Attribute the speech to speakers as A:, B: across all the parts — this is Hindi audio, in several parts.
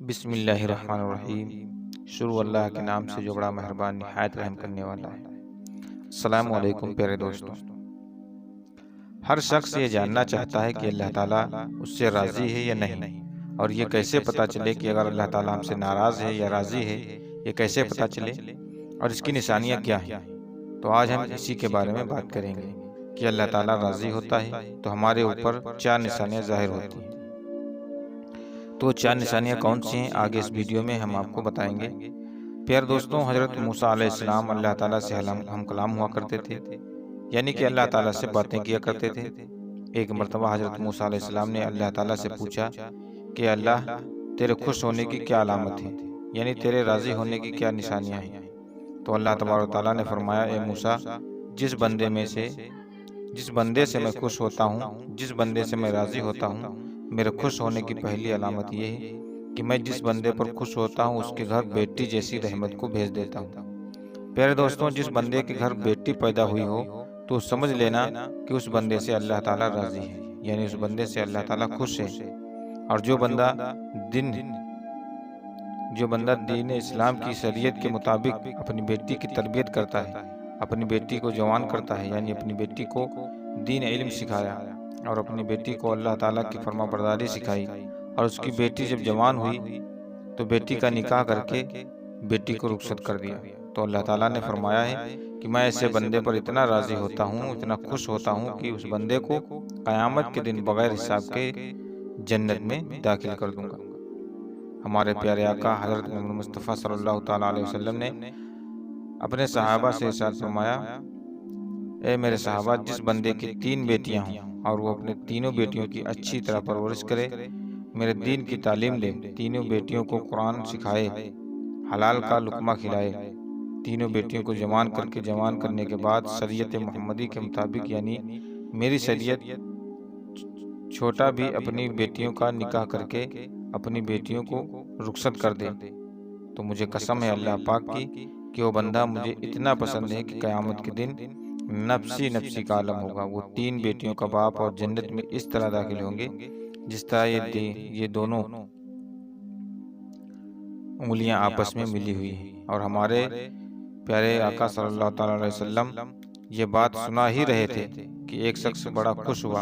A: बिस्मिल्लाहिर्रहमानिर्रहीम। शुरू अल्लाह के नाम से जो बड़ा मेहरबान निहायत रहम करने वाला है। अस्सलाम वालेकुम प्यारे दोस्तों। हर शख्स ये जानना चाहता है कि अल्लाह ताला उससे राज़ी है या नहीं, और ये कैसे पता चले कि अगर अल्लाह ताला हमसे नाराज़ है या राज़ी है, ये कैसे पता चले और इसकी निशानियाँ क्या हैं। तो आज हम इसी के बारे में बात करेंगे कि अल्लाह ताला राज़ी होता है तो हमारे ऊपर 4 निशानियाँ ज़ाहिर होती हैं। तो 4 निशानियाँ कौन सी हैं, आगे इस वीडियो में हम आपको बताएंगे। प्यारे दोस्तों, हज़रत मूसा अलैहिस्सलाम अल्लाह ताला से हम कलाम हुआ करते थे, यानी कि अल्लाह ताला से बातें किया करते थे। एक मर्तबा हज़रत मूसा अलैहिस्सलाम ने अल्लाह ताला से पूछा कि अल्लाह, तेरे खुश होने की क्या अलामत है, यानी तेरे राज़ी होने की क्या निशानियाँ हैं। तो अल्लाह तबारक ताला ने फरमाया, ए मूसा, जिस बंदे से मैं खुश होता हूँ, जिस बंदे से मैं राज़ी होता हूँ, मेरे खुश होने की पहली अलामत यह है कि मैं जिस बंदे पर खुश होता हूँ उसके घर बेटी जैसी रहमत को भेज देता हूँ। प्यारे दोस्तों, जिस बंदे के घर बेटी पैदा हुई हो तो समझ लेना कि उस बंदे से अल्लाह ताला राज़ी है, यानी उस बंदे से अल्लाह ताला खुश है। और जो बंदा दीन इस्लाम की शरीयत के मुताबिक अपनी बेटी की तरबियत करता है, अपनी बेटी को जवान करता है, यानी अपनी बेटी को दीन इल्म सिखाया और अपनी बेटी को अल्लाह ताला की फरमाबरदारी सिखाई, और उसकी बेटी जब जवान हुई तो बेटी का निकाह करके बेटी को रुखसत कर दिया। तो अल्लाह ताला ने फरमाया है कि मैं ऐसे बंदे पर इतना राज़ी होता हूँ, इतना खुश होता हूँ कि उस बंदे को क़यामत के दिन बग़ैर हिसाब के जन्नत में दाखिल कर दूंगा। हमारे प्यारे आका हज़रत मोहम्मद मुस्तफ़ा सल्लल्लाहु ताला अलैहि वसल्लम ने अपने सहाबा से इरशाद फरमाया, ए मेरे सहाबा, जिस बंदे की 3 बेटियां हों और वो अपने तीनों बेटियों की अच्छी तरह परवरिश करे, मेरे दीन की तालीम ले, तीनों बेटियों को कुरान सिखाए, हलाल का लुक़मा खिलाए, तीनों बेटियों को जवान करने के बाद शरीयत मोहम्मदी के मुताबिक, यानी मेरी शरीयत, छोटा भी अपनी बेटियों का निकाह करके अपनी बेटियों को रुखसत कर दे, तो मुझे कसम है अल्लाह पाक की कि वो बंदा मुझे इतना पसंद है कि क़यामत के दिन नफ्सी नफ्सी का आलम होगा। वो 3 बेटियों का बाप और जन्नत में इस तरह दाखिल होंगे जिस तरह ये दोनों उंगलियां आपस में मिली हुई हैं। और हमारे प्यारे आका सल्लल्लाहु अलैहि वसल्लम ये बात सुना ही रहे थे कि एक शख्स बड़ा खुश हुआ,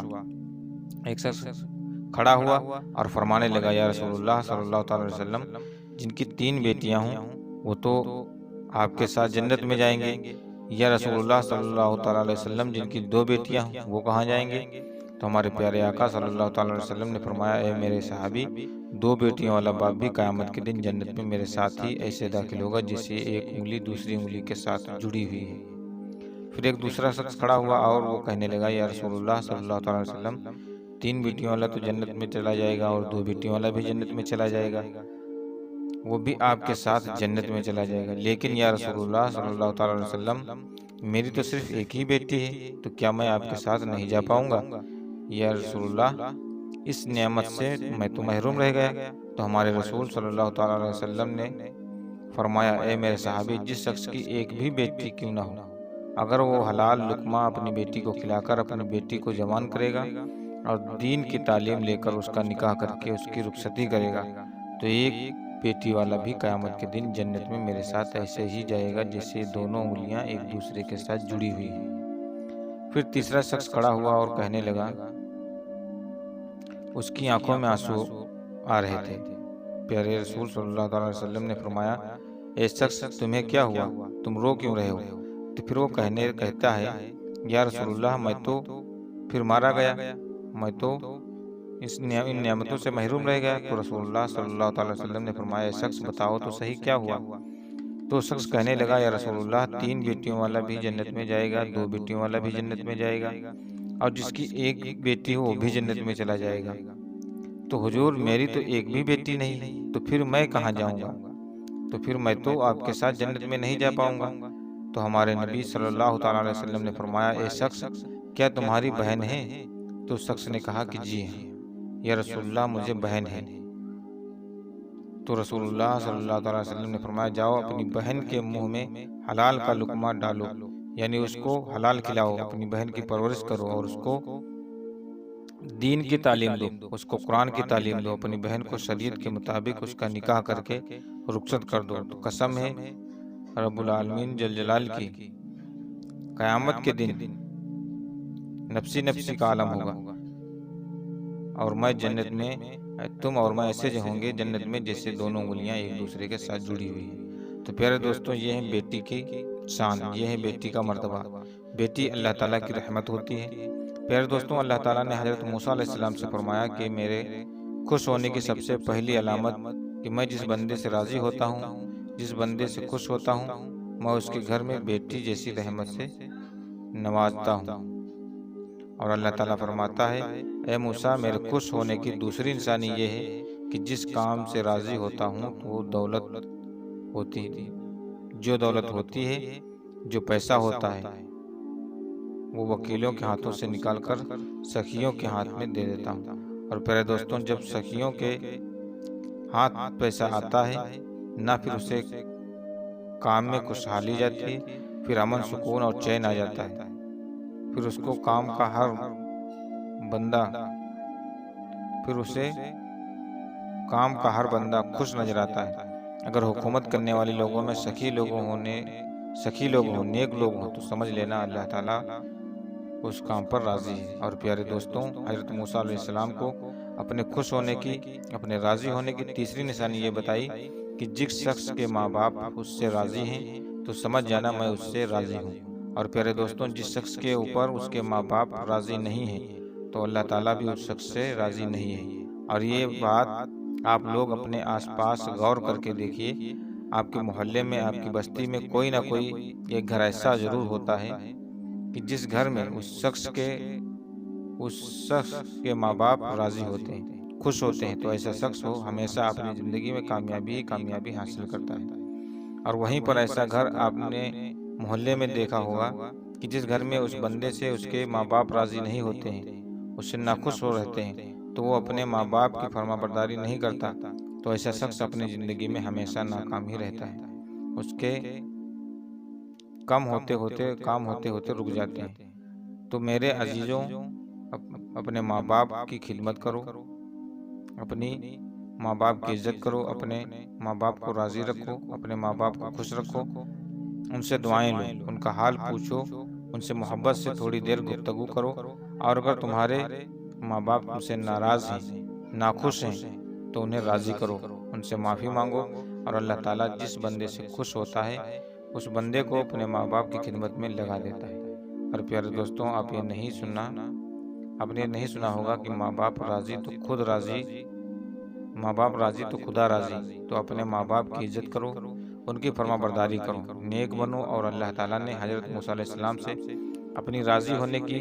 A: एक शख्स खड़ा हुआ और फरमाने लगा, या रसूलुल्लाह सल्लल्लाहु अलैहि वसल्लम, जिनकी 3 बेटियां हों वो तो आपके साथ जन्नत में जाएंगे। या रसूलुल्लाह सल्लल्लाहु अलैहि वसल्लम, जिनकी 2 बेटियां हों वो कहाँ जाएंगे। तो हमारे प्यारे आका सल्लल्लाहु अलैहि वसल्लम ने फरमाया, ए मेरे सहाबी, 2 बेटियों वाला बाप भी क़यामत के दिन जन्नत में मेरे साथ ही ऐसे दाखिल होगा जैसे एक उंगली दूसरी उंगली के साथ जुड़ी हुई है। फिर एक दूसरा शख्स खड़ा हुआ और वो कहने लगा, या रसूलुल्लाह सल्लल्लाहु अलैहि वसल्लम, 3 बेटियों वाला तो जन्नत में चला जाएगा और 2 बेटियों वाला भी जन्नत में चला जाएगा, वो भी आपके साथ जन्नत में चला जाएगा, लेकिन या रसूलुल्लाह सल्लल्लाहु अलैहि वसल्लम, मेरी तो सिर्फ एक ही बेटी है, तो क्या मैं आपके साथ नहीं जा पाऊंगा। या रसूलुल्लाह, इस नेमत से मैं तो महरूम रह गया। तो हमारे रसूल सल्लल्लाहु अलैहि वसल्लम ने फरमाया, ए मेरे सहाबी, जिस शख्स की एक भी बेटी क्यों ना हो, अगर वो हलाल लुक़मा अपनी बेटी को खिलाकर अपनी बेटी को जवान करेगा और दीन की तालीम लेकर उसका निकाह करके उसकी रुखसती करेगा, तो एक बेटी वाला भी क़यामत के दिन जन्नत में मेरे साथ ऐसे ही जाएगा जैसे दोनों उंगलियां एक दूसरे के साथ जुड़ी हुई हैं। फिर तीसरा शख्स खड़ा हुआ और कहने लगा, उसकी आंखों में आंसू आ रहे थे। प्यारे रसूल सल्लल्लाहु अलैहि वसल्लम ने फरमाया, ए शख्स, तुम्हें क्या हुआ, तुम रो क्यों रहे हो। तो फिर वो कहता है, या रसूलुल्लाह, मैं तो फिर मारा गया, मैं तो इन नियामतों से महरूम रह गया। तो रसूलुल्लाह सल्लल्लाहु अलैहि वसल्लम ने फरमाया, शख्स बताओ तो सही क्या हुआ। तो शख्स कहने लगा, या रसूलुल्लाह, 3 बेटियों वाला भी जन्नत में जाएगा, 2 बेटियों वाला भी जन्नत में जाएगा, और जिसकी एक बेटी हो वो भी जन्नत में चला जाएगा। तो हुजूर, मेरी तो एक भी बेटी नहीं, तो फिर मैं कहाँ जाऊँगा, तो फिर मैं तो आपके साथ जन्नत में नहीं जा पाऊँगा। तो हमारे नबी सल्लल्लाहु अलैहि वसल्लम ने फरमाया, ए शख्स, क्या तुम्हारी बहन है। तो शख्स ने कहा कि जी हाँ, या रसूलुल्लाह, मुझे बहन है। तो रसूलुल्लाह सल्लल्लाहु अलैहि वसल्लम ने फरमाया, जाओ अपनी बहन के मुंह में हलाल का लुक़मा डालो, यानी उसको हलाल खिलाओ, अपनी बहन की परवरिश करो और दीन की तालीम दो, उसको कुरान की तालीम दो, अपनी बहन को शरीयत के मुताबिक उसका निकाह करके रुखसत कर दो। तो कसम है रब्बुल आलमीन जल जलाल की, क़यामत के दिन नफ्सी नफ्सी का आलम होगा और मैं जन्नत में, तुम और मैं ऐसे होंगे जन्नत में जैसे दोनों उंगलियां एक दूसरे के साथ जुड़ी हुई हैं। तो प्यारे दोस्तों, ये है बेटी की शान, ये है बेटी का मर्तबा। बेटी अल्लाह ताला की रहमत होती है। प्यारे दोस्तों, अल्लाह ताला ने हज़रत मूसा अलैहिस्सलाम से फरमाया कि मेरे खुश होने की सबसे पहली अलामत कि मैं जिस बंदे से राज़ी होता हूँ, जिस बंदे से खुश होता हूँ, मैं उसके घर में बेटी जैसी रहमत से नवाजता हूँ। और अल्लाह ताला फरमाता है, ए मूसा, मेरे खुश होने की दूसरी निशानी ये है कि जिस काम से राज़ी होता हूँ तो वो दौलत होती, जो दौलत होती है, जो पैसा होता है, वो वकीलों के हाथों से निकालकर सखियों के हाथ में दे देता हूँ। और प्यारे दोस्तों, जब सखियों के हाथ पैसा आता है, ना फिर उसे काम में खुशहाली जाती है, फिर अमन सुकून और चैन आ जाता है। फिर उसको काम का हर बंदा, फिर उसे काम का हर बंदा खुश नजर आता है। अगर हुकूमत करने वाले लोगों में सखी लोग हों, नेक लोग हों, तो समझ लेना अल्लाह ताला उस काम पर राज़ी है। और प्यारे दोस्तों, हज़रत मूसा अलैहिस्सलाम को अपने खुश होने की, अपने राज़ी होने की तीसरी निशानी ये बताई कि जिस शख्स के माँ बाप उससे राज़ी हैं तो समझ जाना मैं उससे राज़ी हूँ। और प्यारे दोस्तों, जिस शख्स के ऊपर उसके माँ बाप राज़ी नहीं हैं तो अल्लाह ताला भी उस शख्स से राज़ी नहीं है। और ये बात आप लोग अपने आसपास गौर करके देखिए, आपके मोहल्ले में, आपकी बस्ती में कोई ना कोई एक घर ऐसा ज़रूर होता है कि जिस घर में उस शख्स के माँ बाप राज़ी होते हैं, खुश होते हैं। तो ऐसा शख्स हो हमेशा अपनी ज़िंदगी में कामयाबी हासिल करता है। और वहीं पर ऐसा घर आपने मोहल्ले में देखा होगा कि जिस घर में उस बंदे से उसके माँ बाप राज़ी नहीं होते हैं, उससे नाखुश हो रहते हैं, तो वो अपने माँ बाप की फरमाबरदारी नहीं करता, तो ऐसा शख्स अपनी ज़िंदगी में हमेशा नाकाम ही रहता है। उसके काम होते होते रुक जाते हैं। तो मेरे अजीज़ों, अपने माँ बाप की खिदमत करो, अपनी माँ बाप की इज्जत करो, अपने माँ बाप को राज़ी रखो, अपने माँ बाप को खुश रखो, उनसे दुआएं लो, उनका हाल पूछो, उनसे मोहब्बत से थोड़ी देर गुफ्तगू करो। और अगर तुम्हारे माँ बाप तुमसे नाराज़ हैं, नाखुश हैं, तो उन्हें राज़ी करो, उनसे माफ़ी मांगो। और अल्लाह ताला जिस बंदे से खुश होता है उस बंदे को अपने माँ बाप की खिदमत में लगा देता है। और प्यारे दोस्तों, आपने नहीं सुना होगा कि माँ बाप राज़ी तो खुद राज़ी, माँ बाप राज़ी तो खुदा राज़ी। तो अपने माँ बाप की इज्जत करो, उनकी फरमाबरदारी करो, नेक बनो। और अल्लाह ताला ने हज़रत मूसा अलैहिस्सलाम से अपनी राज़ी होने की,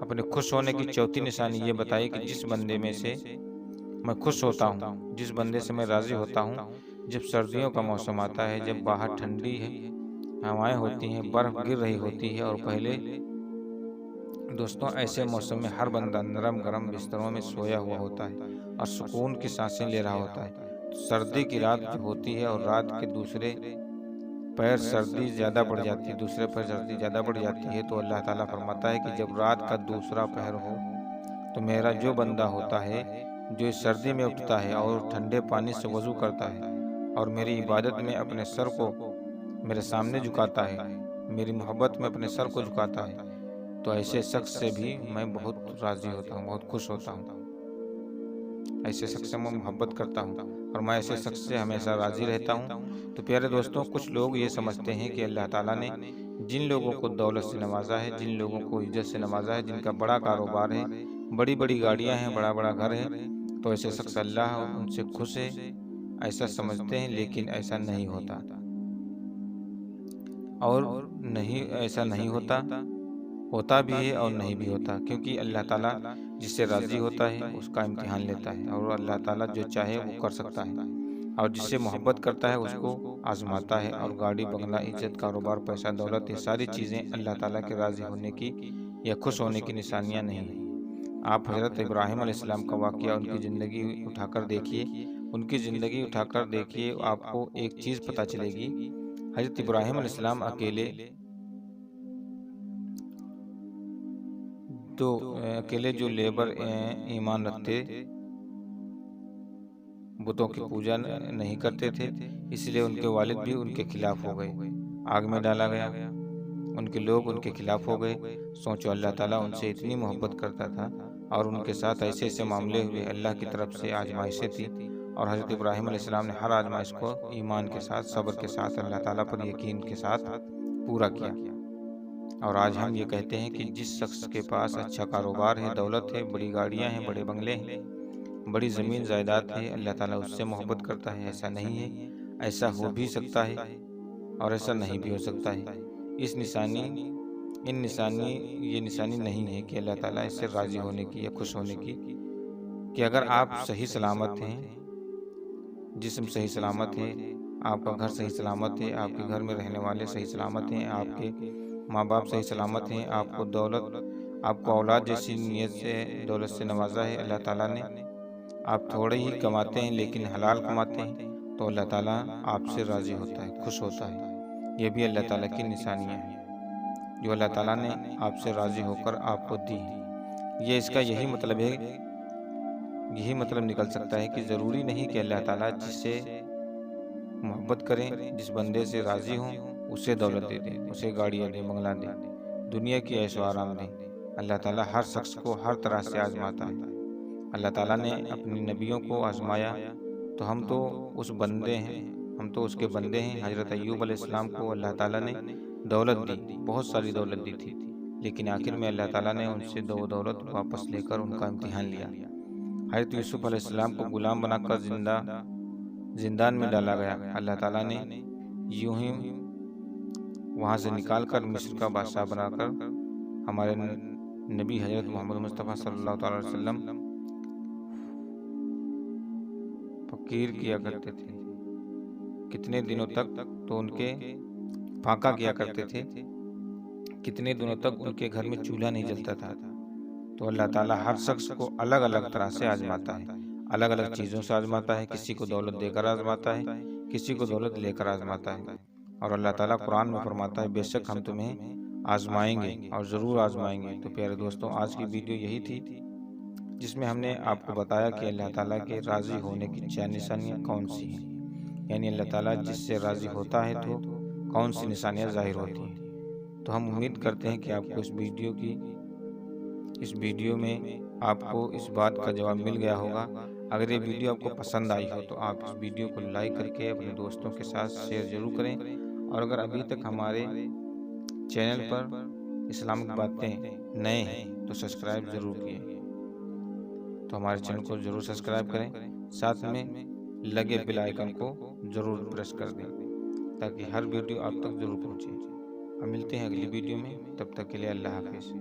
A: अपने खुश होने की चौथी निशानी ये बताई कि जिस बंदे में से मैं खुश होता हूँ, जिस बंदे से मैं राज़ी होता हूँ, जब सर्दियों का मौसम आता है, जब बाहर ठंडी है, हवाएं होती हैं, बर्फ़ गिर रही होती है, और पहले दोस्तों ऐसे मौसम में हर बंदा नरम गरम बिस्तरों में सोया हुआ होता है और सुकून की सांसें ले रहा होता है। तो सर्दी की रात जो होती है और रात के दूसरे पैर सर्दी ज़्यादा बढ़ जाती है, दूसरे पैर सर्दी ज़्यादा बढ़ जाती है, तो अल्लाह ताला फरमाता है कि जब रात का दूसरा पहर हो तो मेरा जो बंदा होता है, जो इस सर्दी में उठता है और ठंडे पानी से वज़ू करता है और मेरी इबादत में अपने सर को मेरे सामने झुकाता है, मेरी मोहब्बत में अपने सर को झुकाता है, तो ऐसे शख्स से भी मैं बहुत राज़ी होता हूँ, बहुत खुश होता हूँ। ऐसे शख्स से मैं मोहब्बत करता हूँ और मैं ऐसे शख्स से हमेशा राज़ी रहता हूँ। तो प्यारे दोस्तों, कुछ लोग ये समझते हैं कि अल्लाह ताला ने जिन लोगों को दौलत से नवाजा है, जिन लोगों को इज्जत से नवाजा है, जिनका बड़ा कारोबार है, बड़ी बड़ी गाड़ियाँ हैं, बड़ा बड़ा घर है, तो ऐसे शख्स अल्लाह उनसे खुश है, ऐसा समझते हैं। लेकिन ऐसा नहीं होता, और नहीं, ऐसा नहीं होता भी है और नहीं भी होता, क्योंकि अल्लाह ताला जिससे राज़ी होता है उसका इम्तिहान लेता है, और अल्लाह ताला जो चाहे वो कर सकता है, और जिससे मोहब्बत करता है उसको आजमाता है। और गाड़ी बंगला, इज्जत, कारोबार, पैसा, दौलत, ये सारी चीज़ें अल्लाह ताला के राज़ी होने की या खुश होने की निशानियाँ नहीं हैं। आप हज़रत इब्राहीम अलैहिस्सलाम का वाक़या, उनकी ज़िंदगी उठाकर देखिए, आपको एक चीज़ पता चलेगी। हज़रत इब्राहीम अलैहिस्सलाम अकेले तो अकेले जो लेबर ईमान रखते बुतों की पूजा नहीं करते थे, इसलिए उनके वालिद भी उनके खिलाफ हो गए, आग में डाला गया। उनके लोग उनके खिलाफ हो गए। सोचो, अल्लाह ताला उनसे इतनी मोहब्बत करता था और उनके साथ ऐसे ऐसे मामले हुए। अल्लाह की तरफ से आजमाइशें थी और हज़रत इब्राहीम अलैहिस्सलाम ने हर आजमाइश को ईमान के साथ, सब्र के साथ, अल्लाह ताला पर यकीन के साथ पूरा किया। और आज हम ये कहते हैं कि जिस शख्स के पास अच्छा कारोबार है, दौलत है, बड़ी गाड़ियाँ हैं, बड़े बंगले हैं, बड़ी ज़मीन जायदाद है, अल्लाह ताला उससे मोहब्बत करता है। ऐसा नहीं है, ऐसा हो भी सकता है और ऐसा नहीं भी हो सकता है। ये निशानी नहीं है कि अल्लाह ताला इससे राज़ी होने की या खुश होने की, कि अगर आप सही सलामत हैं, जिस्म सही सलामत है, आपका घर सही सलामत है, आपके घर में रहने वाले सही सलामत हैं, आपके माँ बाप सही सलामत हैं, आपको औलाद जैसी नीयत से, दौलत से नवाजा है अल्लाह ताला ने, आप थोड़े ही कमाते हैं लेकिन हलाल कमाते हैं, तो अल्लाह ताला आपसे राज़ी होता है, खुश होता है। ये भी अल्लाह ताला की निशानियाँ हैं जो अल्लाह ताला ने आपसे राज़ी होकर आपको दी है। ये इसका यही मतलब निकल सकता है कि ज़रूरी नहीं कि अल्लाह ताला जिससे मोहब्बत करें, जिस बंदे से राज़ी हों, उसे दौलत दे दें, उसे गाड़ियाँ दें, बंगला दें, दुनिया की ऐशो आराम दें। अल्लाह ताला हर शख्स को हर तरह से आजमाता है। अल्लाह ताला ने अपने नबियों को आजमाया, तो हम तो उसके बंदे हैं। हज़रत अय्यूब अलैहिस्सलाम को अल्लाह ताला ने दौलत दी, बहुत सारी दौलत दी थी, लेकिन आखिर में अल्लाह ताला ने उनसे दौलत वापस लेकर उनका इम्तिहान लिया। हज़रत यूसुफ अलैहिस्सलाम को गुलाम बनाकर जिंदान में डाला गया। अल्लाह ताला ने यूं ही वहाँ से निकालकर मिस्र का बादशाह बनाकर हमारे नबी हज़रत मोहम्मद मुस्तफ़ा सल्लल्लाहु अलैहि वसल्लम फकीर किया करते थे। कितने दिनों तक तो उनके फाका किया करते थे, कितने दिनों तक उनके घर में चूल्हा नहीं जलता था। तो अल्लाह ताला हर शख्स को अलग अलग तरह से आजमाता है, अलग अलग चीज़ों से आजमाता है। किसी को दौलत देकर आजमाता है, किसी को दौलत लेकर आजमाता है। और अल्लाह ताला कुरान में फरमाता है, बेशक हम तुम्हें आजमाएंगे और ज़रूर आजमाएंगे। तो प्यारे दोस्तों, आज की वीडियो यही थी जिसमें हमने आपको बताया कि अल्लाह ताला के राज़ी होने की 4 निशानियाँ कौन सी हैं, यानी अल्लाह ताला जिससे राज़ी होता है तो कौन सी निशानियाँ ज़ाहिर होती हैं। तो हम उम्मीद करते हैं कि आपको इस वीडियो में आपको इस बात का जवाब मिल गया होगा। अगर ये वीडियो आपको पसंद आई हो तो आप इस वीडियो को लाइक करके अपने दोस्तों के साथ शेयर ज़रूर करें। और अगर अभी तक हमारे चैनल पर इस्लामिक बातें नए हैं तो सब्सक्राइब ज़रूर किए। तो हमारे चैनल को ज़रूर सब्सक्राइब करें, साथ में लगे बेल आइकन को ज़रूर प्रेस कर दें ताकि हर वीडियो आप तक ज़रूर पहुँचे। अब मिलते हैं अगली वीडियो में, तब तक के लिए अल्लाह हाफ़िज़।